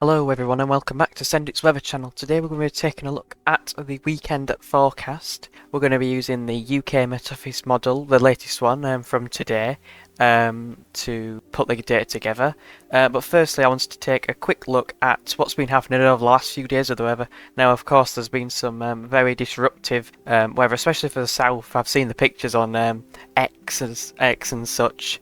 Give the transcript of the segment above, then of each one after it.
Hello everyone and welcome back to Send It's Weather channel. Today we're going to be taking a look at the weekend forecast. We're going to be using the UK Met Office model, the latest one from today, to put the data together. But firstly I wanted to take a quick look at what's been happening over the last few days of the weather. Now of course there's been some very disruptive weather, especially for the south. I've seen the pictures on X and such.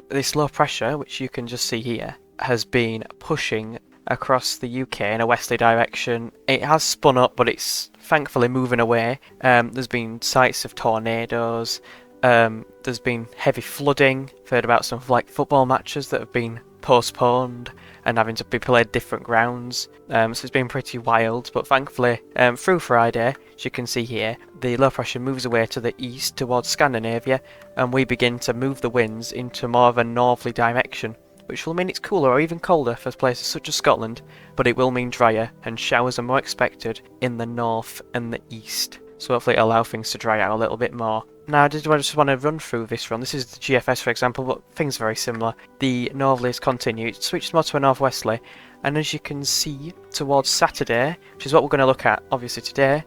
This low pressure, which you can just see here, has been pushing across the UK in a westerly direction. It has spun up, but it's thankfully moving away. There's been sights of tornadoes. There's been heavy flooding. I've heard about some football matches that have been postponed and having to be played different grounds. So it's been pretty wild, but thankfully through Friday, as you can see here, the low pressure moves away to the east towards Scandinavia, and we begin to move the winds into more of a northerly direction, which will mean it's cooler or even colder for places such as Scotland, but it will mean drier and showers are more expected in the north and the east. So hopefully it'll allow things to dry out a little bit more. Now I just want to run through this run. This is the GFS for example, but things are very similar. The northerlies continue, it switched more to a northwesterly, and as you can see towards Saturday, which is what we're going to look at obviously today,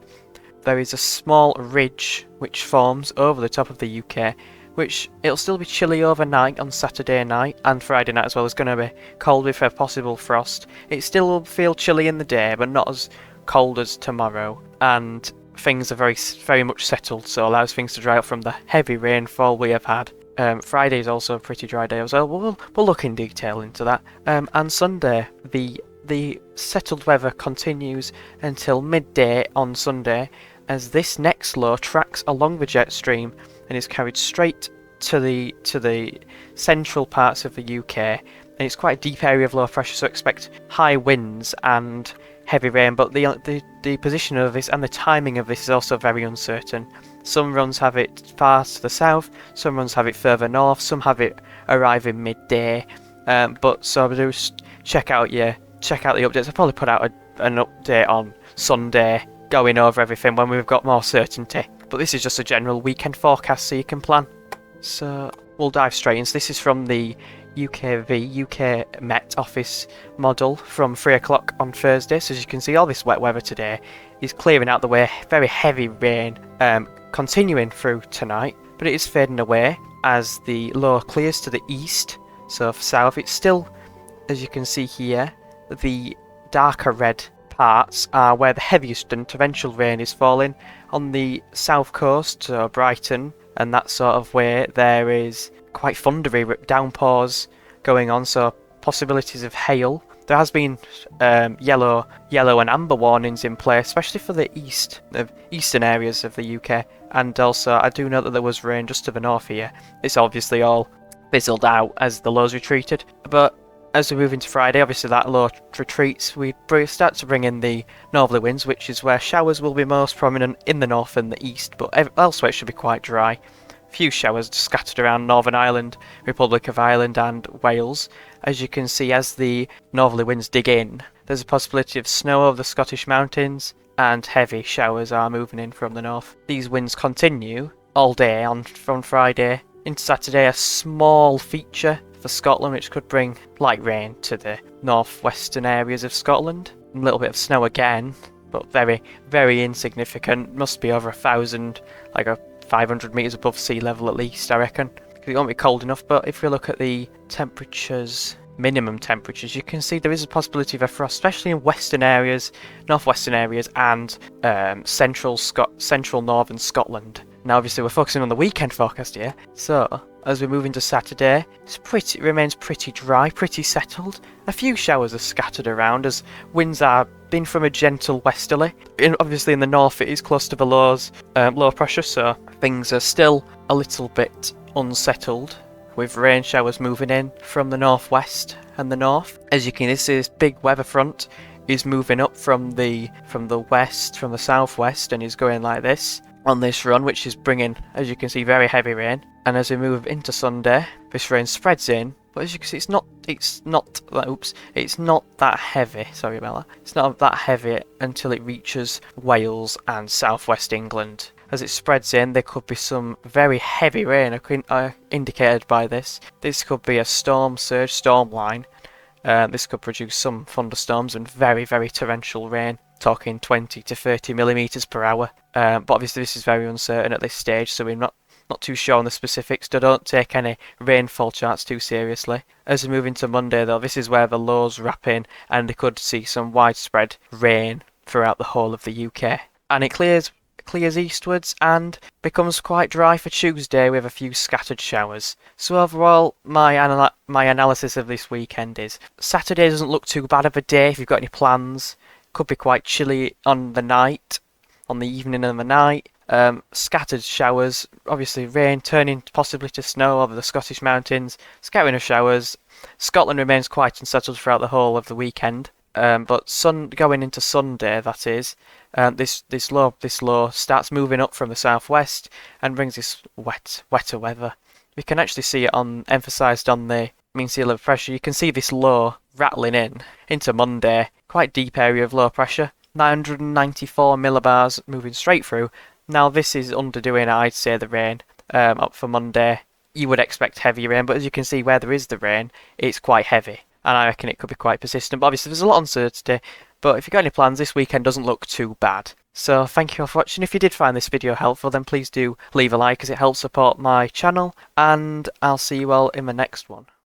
there is a small ridge which forms over the top of the UK, which it'll still be chilly overnight on Saturday night and Friday night as well. It's going to be cold with a possible frost. It still will feel chilly in the day, but not as cold as tomorrow. And things are very much settled, so allows things to dry up from the heavy rainfall we have had. Friday is also a pretty dry day as well. We'll look in detail into that. And Sunday, the settled weather continues until midday on Sunday, as this next low tracks along the jet stream and is carried straight to the central parts of the UK, and it's quite a deep area of low pressure, so expect high winds and heavy rain. But the position of this and the timing of this is also very uncertain. Some runs have it far to the south, some runs have it further north, some have it arriving midday. But so do check out the updates. I'll probably put out an update on Sunday going over everything when we've got more certainty. But this is just a general weekend forecast so you can plan. So we'll dive straight in. So this is from the UK Met Office model from 3 o'clock on Thursday. So as you can see, all this wet weather today is clearing out the way. Very heavy rain continuing through tonight, but it is fading away as the low clears to the east. So for south, it's still, as you can see here, the darker red parts are where the heaviest and torrential rain is falling. On the south coast, so Brighton and that sort of way, there is quite thundery downpours going on, so possibilities of hail. There has been yellow and amber warnings in place, especially for the eastern areas of the UK. And also, I do know that there was rain just to the north here. It's obviously all fizzled out as the lows retreated, but as we move into Friday, obviously that low retreats, we start to bring in the northerly winds, which is where showers will be most prominent in the north and the east, but elsewhere it should be quite dry. A few showers scattered around Northern Ireland, Republic of Ireland and Wales. As you can see, as the northerly winds dig in, there's a possibility of snow over the Scottish mountains, and heavy showers are moving in from the north. These winds continue all day from Friday into Saturday, a small feature for Scotland which could bring light rain to the northwestern areas of Scotland. A little bit of snow again, but very, very insignificant. Must be over 1,000, like a 500 metres above sea level at least, I reckon. It won't be cold enough, but if we look at the temperatures, minimum temperatures, you can see there is a possibility of a frost, especially in western areas, northwestern areas, and central northern Scotland. Now obviously we're focusing on the weekend forecast here, so as we move into Saturday, it remains pretty dry, pretty settled. A few showers are scattered around as winds are been from a gentle westerly. Obviously in the north it is close to the low pressure, so things are still a little bit unsettled, with rain showers moving in from the northwest and the north. As you can see, this big weather front is moving up from the southwest, and is going like this on this run, which is bringing, as you can see, very heavy rain. And as we move into Sunday, this rain spreads in, but as you can see, it's not that heavy. Sorry about that. It's not that heavy until it reaches Wales and southwest England. As it spreads in, there could be some very heavy rain indicated by this. This could be a storm surge, storm line, This could produce some thunderstorms and very, very torrential rain, talking 20 to 30 millimeters per hour. But obviously this is very uncertain at this stage, so we're not too sure on the specifics, so don't take any rainfall charts too seriously. As we move into Monday though, this is where the lows wrap in and they could see some widespread rain throughout the whole of the UK. And it clears eastwards and becomes quite dry for Tuesday with a few scattered showers. So overall, my analysis of this weekend is Saturday doesn't look too bad of a day if you've got any plans. Could be quite chilly on the evening and the night. Scattered showers, obviously rain turning possibly to snow over the Scottish mountains, scattering of showers. Scotland remains quite unsettled throughout the whole of the weekend. But going into Sunday, that is, this low starts moving up from the southwest and brings this wetter weather. We can actually see it emphasised on the mean sea level pressure. You can see this low rattling into Monday. Quite deep area of low pressure, 994 millibars moving straight through. Now this is underdoing, I'd say, the rain up for Monday. You would expect heavy rain, but as you can see where there is the rain, it's quite heavy. And I reckon it could be quite persistent. But obviously there's a lot of uncertainty. But if you've got any plans, this weekend doesn't look too bad. So thank you all for watching. If you did find this video helpful, then please do leave a like as it helps support my channel. And I'll see you all in the next one.